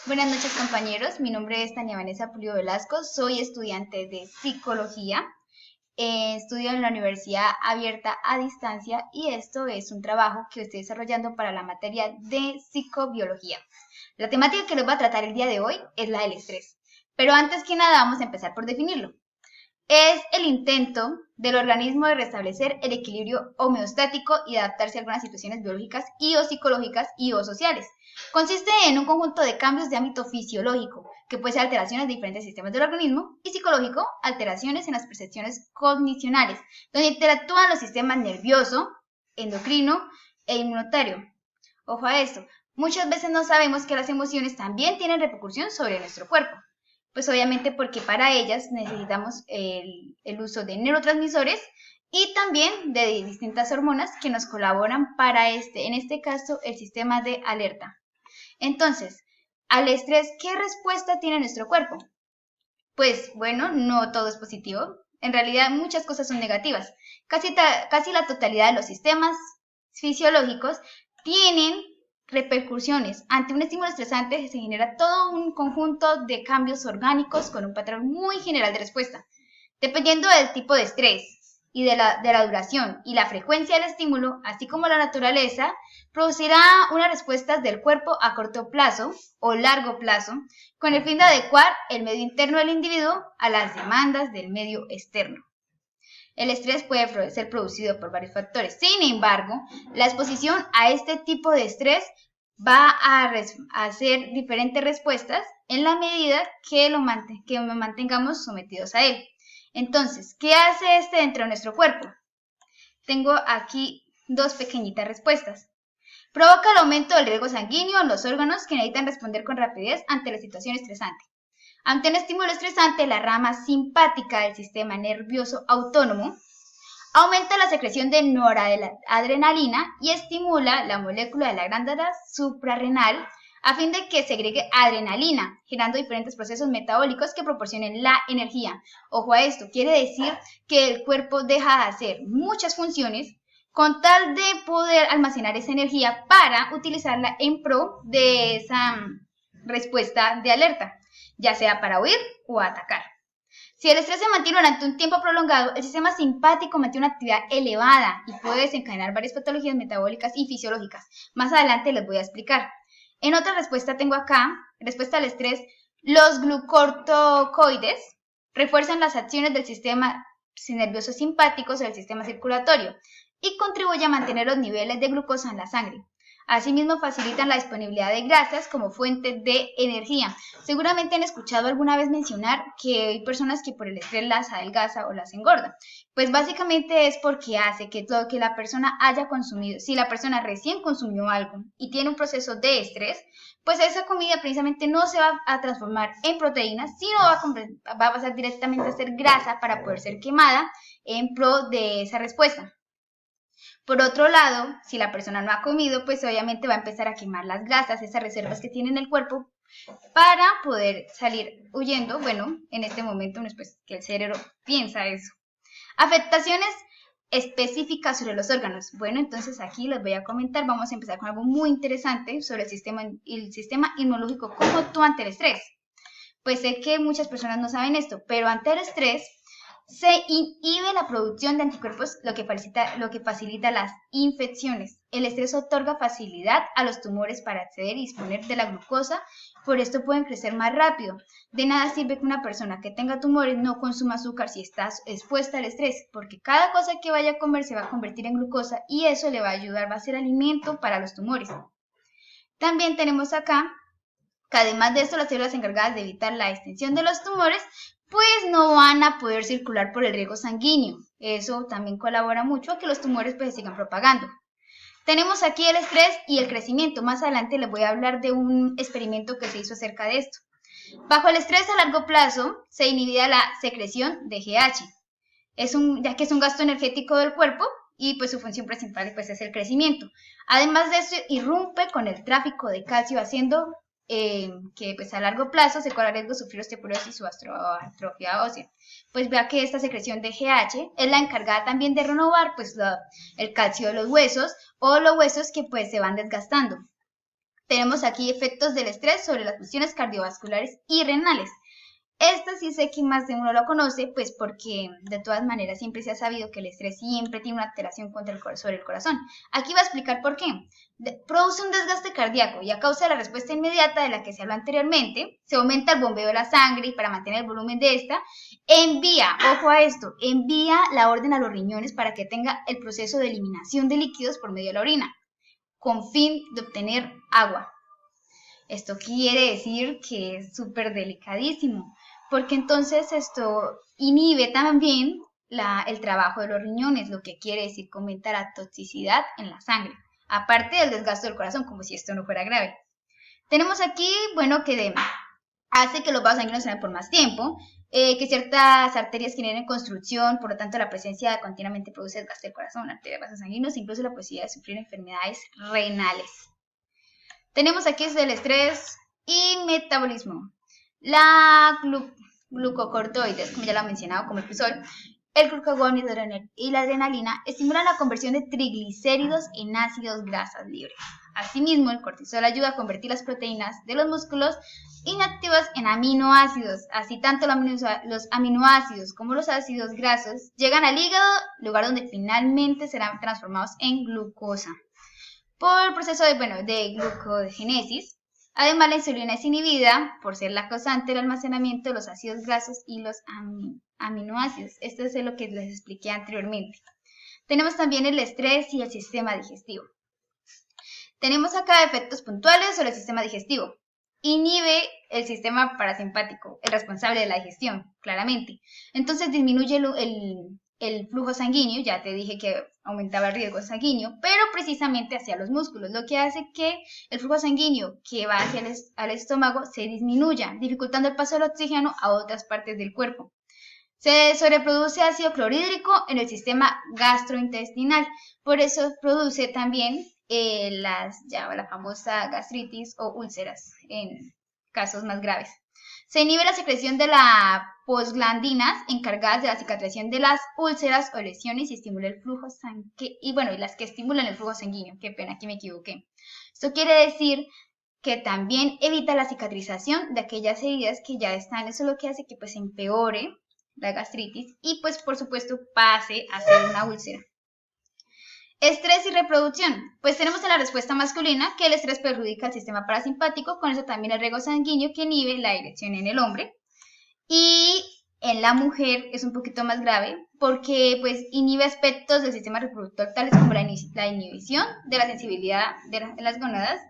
Buenas noches, compañeros. Mi nombre es Tania Vanessa Pulido Velasco. Soy estudiante de psicología. Estudio en la Universidad Abierta a Distancia y esto es un trabajo que estoy desarrollando para la materia de psicobiología. La temática que les voy a tratar el día de hoy es la del estrés. Pero antes que nada vamos a empezar por definirlo. Es el intento del organismo de restablecer el equilibrio homeostático y adaptarse a algunas situaciones biológicas y o psicológicas y o sociales. Consiste en un conjunto de cambios de ámbito fisiológico, que puede ser alteraciones de diferentes sistemas del organismo, y psicológico, alteraciones en las percepciones cognicionales, donde interactúan los sistemas nervioso, endocrino e inmunitario. Ojo a esto, muchas veces no sabemos que las emociones también tienen repercusión sobre nuestro cuerpo. Pues obviamente porque para ellas necesitamos el uso de neurotransmisores y también de distintas hormonas que nos colaboran para en este caso, el sistema de alerta. Entonces, al estrés, ¿qué respuesta tiene nuestro cuerpo? Pues bueno, no todo es positivo. En realidad muchas cosas son negativas. Casi la totalidad de los sistemas fisiológicos tienen repercusiones. Ante un estímulo estresante se genera todo un conjunto de cambios orgánicos con un patrón muy general de respuesta. Dependiendo del tipo de estrés y de la duración y la frecuencia del estímulo, así como la naturaleza, producirá unas respuestas del cuerpo a corto plazo o largo plazo, con el fin de adecuar el medio interno del individuo a las demandas del medio externo. El estrés puede ser producido por varios factores. Sin embargo, la exposición a este tipo de estrés va a hacer diferentes respuestas en la medida que lo mantengamos sometidos a él. Entonces, ¿qué hace este dentro de nuestro cuerpo? Tengo aquí dos pequeñitas respuestas. Provoca el aumento del riesgo sanguíneo en los órganos que necesitan responder con rapidez ante la situación estresante. Ante un estímulo estresante, la rama simpática del sistema nervioso autónomo aumenta la secreción de noradrenalina y estimula la molécula de la glándula suprarrenal a fin de que segregue adrenalina, generando diferentes procesos metabólicos que proporcionen la energía. Ojo a esto, quiere decir que el cuerpo deja de hacer muchas funciones con tal de poder almacenar esa energía para utilizarla en pro de esa respuesta de alerta, ya sea para huir o atacar. Si el estrés se mantiene durante un tiempo prolongado, el sistema simpático mantiene una actividad elevada y puede desencadenar varias patologías metabólicas y fisiológicas. Más adelante les voy a explicar. En otra respuesta tengo acá, respuesta al estrés, los glucortocoides refuerzan las acciones del sistema nervioso simpático sobre el sistema circulatorio y contribuyen a mantener los niveles de glucosa en la sangre. Asimismo, facilitan la disponibilidad de grasas como fuente de energía. Seguramente han escuchado alguna vez mencionar que hay personas que por el estrés las adelgaza o las engorda. Pues básicamente es porque hace que todo que la persona haya consumido, si la persona recién consumió algo y tiene un proceso de estrés, pues esa comida precisamente no se va a transformar en proteínas, sino va a pasar directamente a ser grasa para poder ser quemada en pro de esa respuesta. Por otro lado, si la persona no ha comido, pues obviamente va a empezar a quemar las grasas, esas reservas que tiene en el cuerpo, para poder salir huyendo. Bueno, en este momento no es pues que el cerebro piensa eso. Afectaciones específicas sobre los órganos. Bueno, entonces aquí les voy a comentar, vamos a empezar con algo muy interesante sobre el sistema inmunológico, cómo actúa ante el estrés. Pues sé que muchas personas no saben esto, pero ante el estrés se inhibe la producción de anticuerpos, lo que facilita las infecciones. El estrés otorga facilidad a los tumores para acceder y disponer de la glucosa, por esto pueden crecer más rápido. De nada sirve que una persona que tenga tumores no consuma azúcar si está expuesta al estrés, porque cada cosa que vaya a comer se va a convertir en glucosa y eso le va a ayudar, va a ser alimento para los tumores. También tenemos acá que además de esto las células encargadas de evitar la extensión de los tumores pues no van a poder circular por el riego sanguíneo. Eso también colabora mucho a que los tumores pues se sigan propagando. Tenemos aquí el estrés y el crecimiento. Más adelante les voy a hablar de un experimento que se hizo acerca de esto. Bajo el estrés a largo plazo se inhibía la secreción de GH, ya que es un gasto energético del cuerpo y pues su función principal pues es el crecimiento. Además de eso, irrumpe con el tráfico de calcio haciendo que pues a largo plazo se corre el riesgo de sufrir osteoporosis o atrofia ósea. Pues vea que esta secreción de GH es la encargada también de renovar pues el calcio de los huesos o los huesos que pues se van desgastando. Tenemos aquí efectos del estrés sobre las funciones cardiovasculares y renales. Esta sí sé que más de uno lo conoce, pues porque de todas maneras siempre se ha sabido que el estrés siempre tiene una alteración sobre el corazón. Aquí voy a explicar por qué. Produce un desgaste cardíaco y a causa de la respuesta inmediata de la que se habló anteriormente, se aumenta el bombeo de la sangre y para mantener el volumen de esta, envía, ojo a esto, envía la orden a los riñones para que tenga el proceso de eliminación de líquidos por medio de la orina, con fin de obtener agua. Esto quiere decir que es súper delicadísimo, porque entonces esto inhibe también el trabajo de los riñones, lo que quiere decir que aumenta la toxicidad en la sangre, aparte del desgaste del corazón, como si esto no fuera grave. Tenemos aquí, bueno, que hace que los vasos sanguíneos se den por más tiempo, que ciertas arterias generen construcción, por lo tanto la presencia continuamente produce desgaste del corazón, arterias, vasos sanguíneos, incluso la posibilidad de sufrir enfermedades renales. Tenemos aquí el estrés y metabolismo. La glucocorticoides, como ya lo he mencionado, como el cortisol, el glucagón y la adrenalina estimulan la conversión de triglicéridos en ácidos grasas libres. Asimismo, el cortisol ayuda a convertir las proteínas de los músculos inactivas en aminoácidos. Así tanto los aminoácidos como los ácidos grasos llegan al hígado, lugar donde finalmente serán transformados en glucosa por el proceso de glucogénesis. Además, la insulina es inhibida por ser la causante del almacenamiento de los ácidos grasos y los aminoácidos. Esto es lo que les expliqué anteriormente. Tenemos también el estrés y el sistema digestivo. Tenemos acá efectos puntuales sobre el sistema digestivo. Inhibe el sistema parasimpático, el responsable de la digestión, claramente. Entonces disminuye el flujo sanguíneo, ya te dije que aumentaba el riesgo sanguíneo, pero precisamente hacia los músculos, lo que hace que el flujo sanguíneo que va hacia el estómago se disminuya, dificultando el paso del oxígeno a otras partes del cuerpo. Se sobreproduce ácido clorhídrico en el sistema gastrointestinal, por eso produce también la famosa gastritis o úlceras en casos más graves. Se inhibe la secreción de las posglandinas encargadas de la cicatrización de las úlceras o lesiones y estimula el flujo sanguíneo. Y las que estimulan el flujo sanguíneo. Qué pena, aquí me equivoqué. Esto quiere decir que también evita la cicatrización de aquellas heridas que ya están. Eso es lo que hace que pues empeore la gastritis y pues por supuesto pase a ser una úlcera. Estrés y reproducción. Pues tenemos en la respuesta masculina que el estrés perjudica el sistema parasimpático, con eso también el riego sanguíneo que inhibe la erección en el hombre. Y en la mujer es un poquito más grave porque pues inhibe aspectos del sistema reproductor tales como la inhibición de la sensibilidad de las gónadas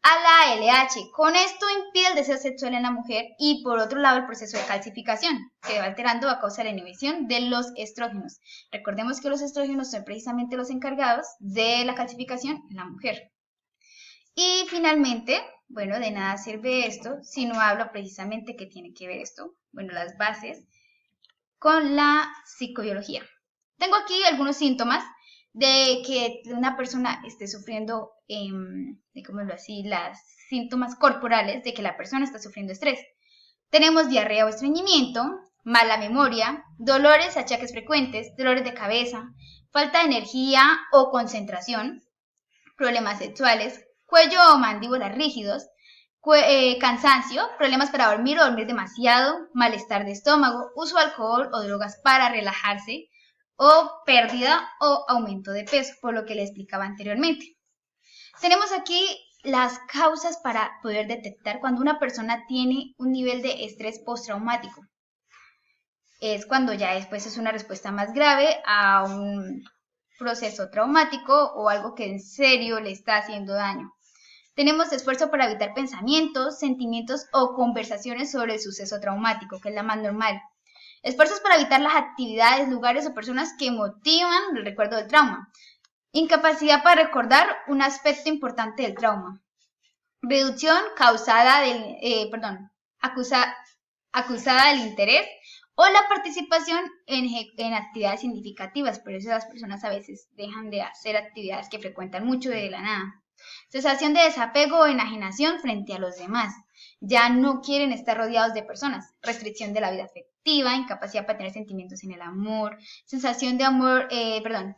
a la LH. Con esto impide el deseo sexual en la mujer y por otro lado el proceso de calcificación que va alterando a causa de la inhibición de los estrógenos. Recordemos que los estrógenos son precisamente los encargados de la calcificación en la mujer. Y finalmente, de nada sirve esto si no hablo precisamente qué tiene que ver esto, las bases con la psicobiología. Tengo aquí algunos síntomas de que una persona esté sufriendo, las síntomas corporales de que la persona está sufriendo estrés. Tenemos diarrea o estreñimiento, mala memoria, dolores, achaques frecuentes, dolores de cabeza, falta de energía o concentración, problemas sexuales, cuello o mandíbulas rígidos, cansancio, problemas para dormir o dormir demasiado, malestar de estómago, uso de alcohol o drogas para relajarse, o pérdida o aumento de peso, por lo que le explicaba anteriormente. Tenemos aquí las causas para poder detectar cuando una persona tiene un nivel de estrés postraumático. Es cuando ya después es una respuesta más grave a un proceso traumático o algo que en serio le está haciendo daño. Tenemos esfuerzo para evitar pensamientos, sentimientos o conversaciones sobre el suceso traumático, que es la más normal. Esfuerzos para evitar las actividades, lugares o personas que motivan el recuerdo del trauma. Incapacidad para recordar un aspecto importante del trauma. Reducción acusada del interés o la participación en actividades significativas. Por eso las personas a veces dejan de hacer actividades que frecuentan mucho de la nada. Sensación de desapego o enajenación frente a los demás. Ya no quieren estar rodeados de personas. Restricción de la vida afectiva. afectiva, incapacidad para tener sentimientos en el amor, sensación de amor,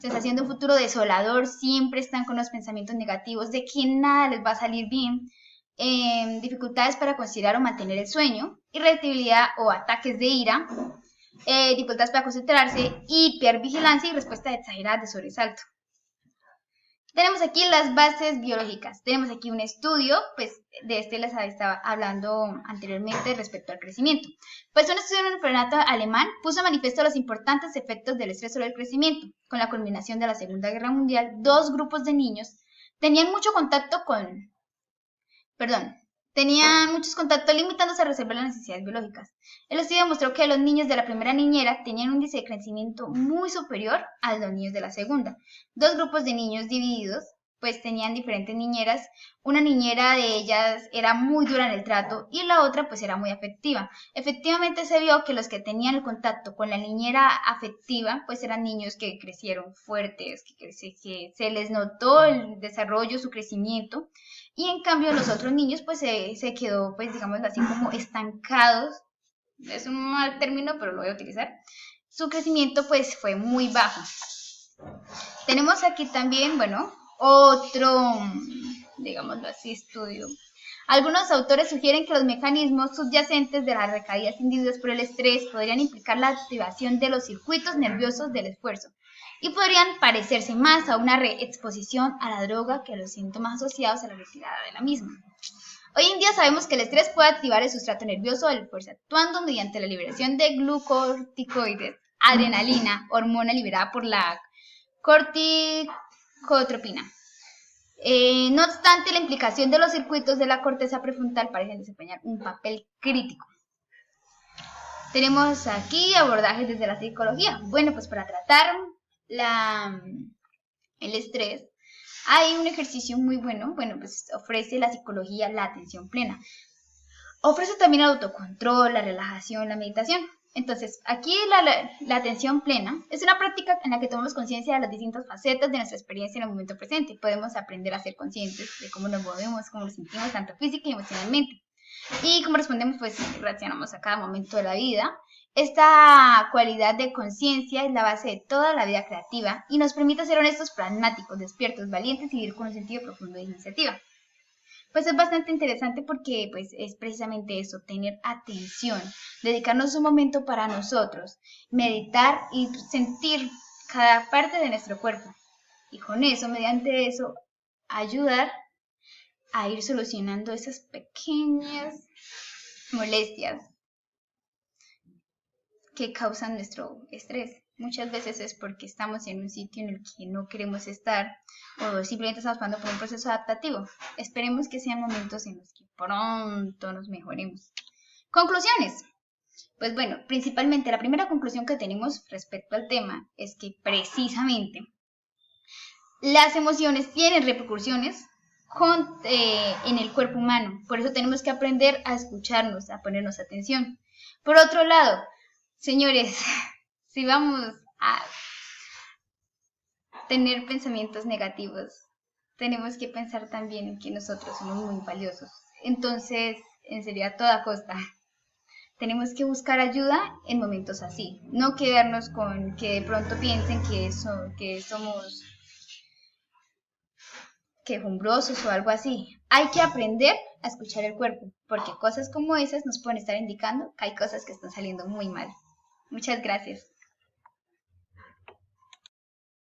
sensación de un futuro desolador, siempre están con los pensamientos negativos de que nada les va a salir bien, dificultades para considerar o mantener el sueño, irritabilidad o ataques de ira, dificultades para concentrarse, hipervigilancia y respuesta exagerada de sobresalto. Tenemos aquí las bases biológicas. Tenemos aquí un estudio, pues de este les estaba hablando anteriormente respecto al crecimiento. Pues un estudio en un orfanato alemán puso a manifiesto los importantes efectos del estrés sobre el crecimiento. Con la culminación de la Segunda Guerra Mundial, dos grupos de niños tenían muchos contactos limitándose a resolver las necesidades biológicas. El estudio demostró que los niños de la primera niñera tenían un índice de crecimiento muy superior a los niños de la segunda. Dos grupos de niños divididos, pues tenían diferentes niñeras. Una niñera de ellas era muy dura en el trato y la otra pues era muy afectiva. Efectivamente se vio que los que tenían el contacto con la niñera afectiva pues eran niños que crecieron fuertes, que se les notó el desarrollo, su crecimiento. Y en cambio los otros niños pues se quedó pues digamos así como estancados. Es un mal término pero lo voy a utilizar. Su crecimiento pues fue muy bajo. Tenemos aquí también, bueno, otro, digámoslo así, estudio. Algunos autores sugieren que los mecanismos subyacentes de las recaídas inducidas por el estrés podrían implicar la activación de los circuitos nerviosos del esfuerzo y podrían parecerse más a una reexposición a la droga que a los síntomas asociados a la retirada de la misma. Hoy en día sabemos que el estrés puede activar el sustrato nervioso del esfuerzo, actuando mediante la liberación de glucocorticoides, adrenalina, hormona liberada por la corticotropina. No obstante, la implicación de los circuitos de la corteza prefrontal parecen desempeñar un papel crítico. Tenemos aquí abordajes desde la psicología. Bueno, pues para tratar el estrés hay un ejercicio muy bueno. Bueno, pues ofrece la psicología la atención plena. Ofrece también el autocontrol, la relajación, la meditación. Entonces, aquí la atención plena es una práctica en la que tomamos conciencia de las distintas facetas de nuestra experiencia en el momento presente. Podemos aprender a ser conscientes de cómo nos movemos, cómo nos sentimos, tanto física y emocionalmente. Y cómo respondemos, pues reaccionamos a cada momento de la vida. Esta cualidad de conciencia es la base de toda la vida creativa y nos permite ser honestos, pragmáticos, despiertos, valientes y vivir con un sentido profundo de iniciativa. Pues es bastante interesante porque pues es precisamente eso, tener atención, dedicarnos un momento para nosotros, meditar y sentir cada parte de nuestro cuerpo. Y con eso, mediante eso, ayudar a ir solucionando esas pequeñas molestias que causan nuestro estrés. Muchas veces es porque estamos en un sitio en el que no queremos estar o simplemente estamos pasando por un proceso adaptativo. Esperemos que sean momentos en los que pronto nos mejoremos. Conclusiones. Pues bueno, principalmente la primera conclusión que tenemos respecto al tema es que precisamente las emociones tienen repercusiones en el cuerpo humano. Por eso tenemos que aprender a escucharnos, a ponernos atención. Por otro lado, señores, si vamos a tener pensamientos negativos, tenemos que pensar también en que nosotros somos muy valiosos. Entonces, en serio, a toda costa, tenemos que buscar ayuda en momentos así. No quedarnos con que de pronto piensen que somos quejumbrosos o algo así. Hay que aprender a escuchar el cuerpo, porque cosas como esas nos pueden estar indicando que hay cosas que están saliendo muy mal. Muchas gracias.